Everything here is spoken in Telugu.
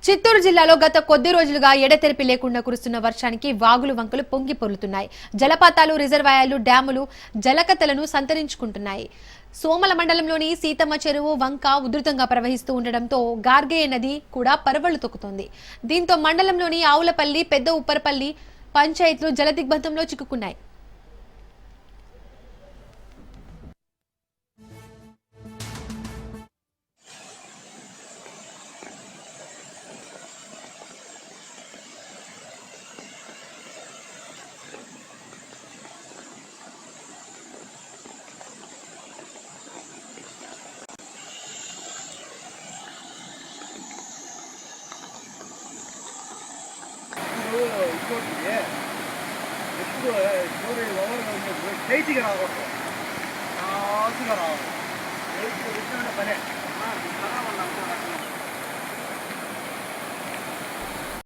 చిత్తూరు జిల్లాలో గత కొద్ది రోజులుగా ఎడతెరిపి లేకుండా కురుస్తున్న వర్షానికి వాగులు వంకలు పొంగి పొర్లుతున్నాయి. జలపాతాలు, రిజర్వాయర్లు, డ్యాములు జలకత్తలను సంతరించుకుంటున్నాయి. సోమల మండలంలోని సీతమ్మ చెరువు వంక ఉధృతంగా ప్రవహిస్తూ ఉండడంతో గార్గేయ నది కూడా పరవళ్లు తొక్కుతోంది. దీంతో మండలంలోని ఆవులపల్లి, పెద్ద ఉప్పరపల్లి పంచాయతీలు జలదిగ్బంధంలో చిక్కుకున్నాయి. ఇంకోటి ఎక్కువ ఎవరు ఓవర్గా ఉన్నప్పుడు టైట్గా రాకూడదు, కాసుగా రావాలి. టైట్గా వచ్చిన పనే